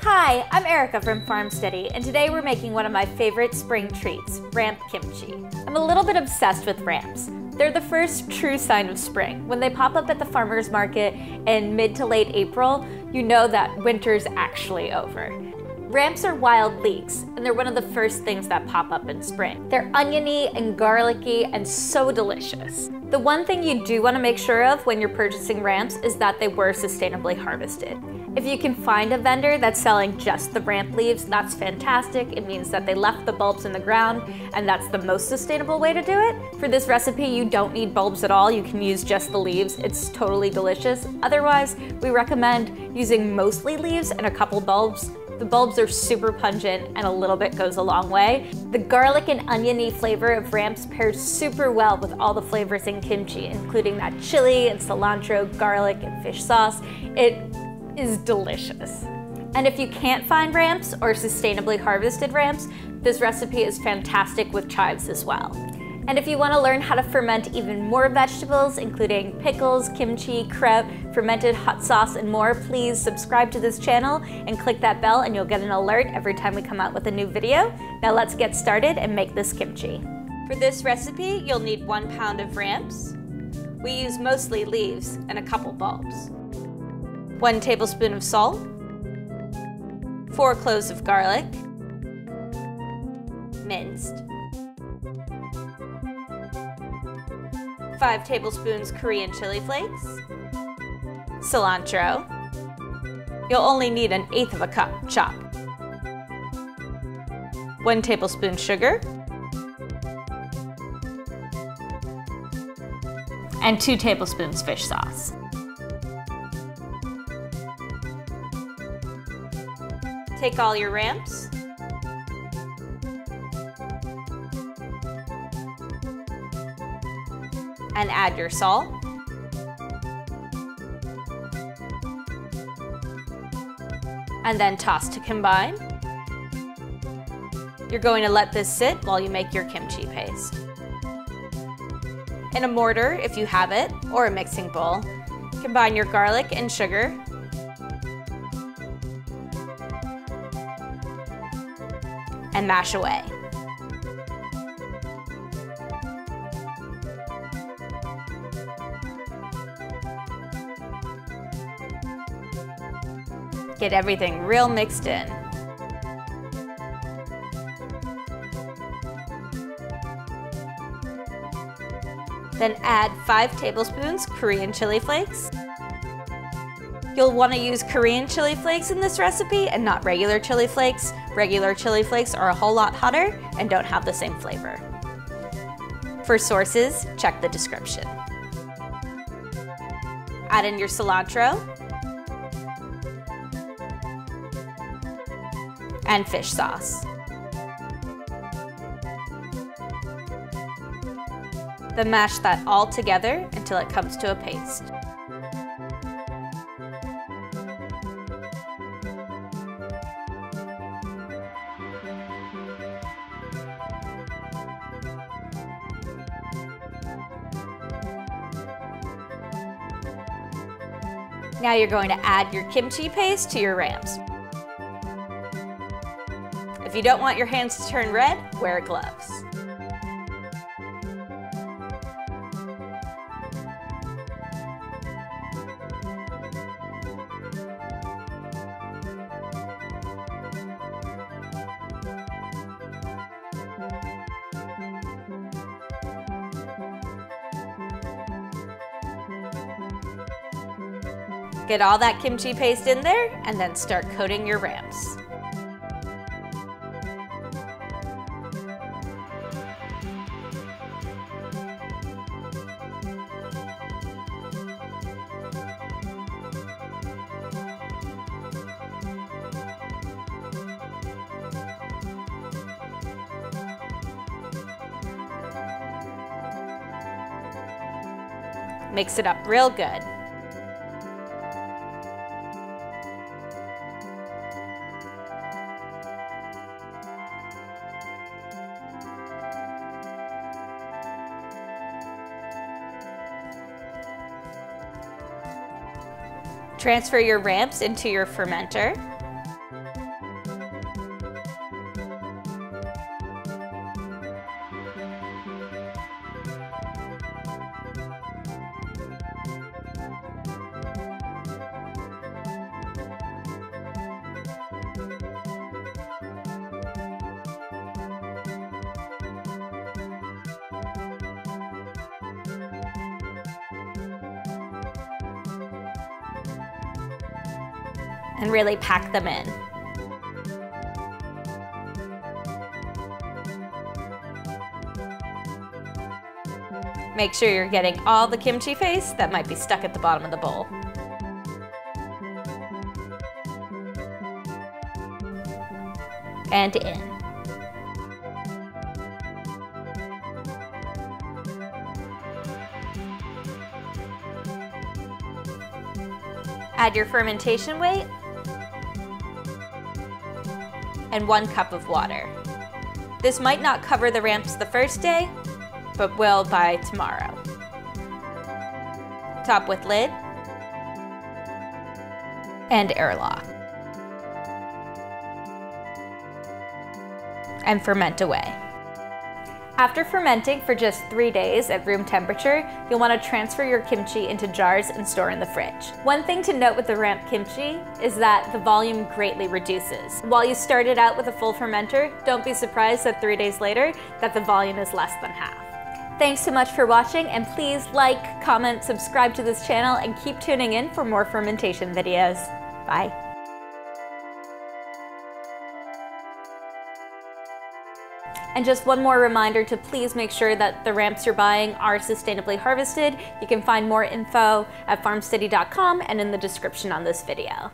Hi, I'm Erica from FarmSteady, and today we're making one of my favorite spring treats, ramp kimchi. I'm a little bit obsessed with ramps. They're the first true sign of spring. When they pop up at the farmer's market in mid to late April, you know that winter's actually over. Ramps are wild leeks, and they're one of the first things that pop up in spring. They're oniony and garlicky and so delicious. The one thing you do want to make sure of when you're purchasing ramps is that they were sustainably harvested. If you can find a vendor that's selling just the ramp leaves, that's fantastic. It means that they left the bulbs in the ground, and that's the most sustainable way to do it. For this recipe, you don't need bulbs at all. You can use just the leaves. It's totally delicious. Otherwise, we recommend using mostly leaves and a couple bulbs. The bulbs are super pungent and a little bit goes a long way. The garlic and oniony flavor of ramps pairs super well with all the flavors in kimchi, including that chili and cilantro, garlic, and fish sauce. It is delicious. And if you can't find ramps or sustainably harvested ramps, this recipe is fantastic with chives as well. And if you want to learn how to ferment even more vegetables, including pickles, kimchi, kraut, fermented hot sauce, and more, please subscribe to this channel and click that bell and you'll get an alert every time we come out with a new video. Now let's get started and make this kimchi. For this recipe, you'll need 1 pound of ramps. We use mostly leaves and a couple bulbs. 1 tablespoon of salt, 4 cloves of garlic, minced, 5 tablespoons Korean chili flakes, cilantro. You'll only need 1/8 cup chopped, 1 tablespoon sugar, and 2 tablespoons fish sauce. Take all your ramps, and add your salt, and then toss to combine. You're going to let this sit while you make your kimchi paste. In a mortar, if you have it, or a mixing bowl, combine your garlic and sugar, and mash away. Get everything real mixed in. Then add 5 tablespoons Korean chili flakes. You'll want to use Korean chili flakes in this recipe and not regular chili flakes. Regular chili flakes are a whole lot hotter and don't have the same flavor. For sources, check the description. Add in your cilantro and fish sauce. Then mash that all together until it comes to a paste. Now you're going to add your kimchi paste to your ramps. If you don't want your hands to turn red, wear gloves. Get all that kimchi paste in there and then start coating your ramps. Mix it up real good. Transfer your ramps into your fermenter. and really pack them in. Make sure you're getting all the kimchi paste that might be stuck at the bottom of the bowl. And in. Add your fermentation weight and 1 cup of water. This might not cover the ramps the first day, but will by tomorrow. Top with lid and airlock. And ferment away. After fermenting for just 3 days at room temperature, you'll want to transfer your kimchi into jars and store in the fridge. One thing to note with the ramp kimchi is that the volume greatly reduces. While you started out with a full fermenter, don't be surprised that 3 days later that the volume is less than half. Thanks so much for watching, and please like, comment, subscribe to this channel, and keep tuning in for more fermentation videos. Bye. And just one more reminder to please make sure that the ramps you're buying are sustainably harvested. You can find more info at farmsteady.com and in the description on this video.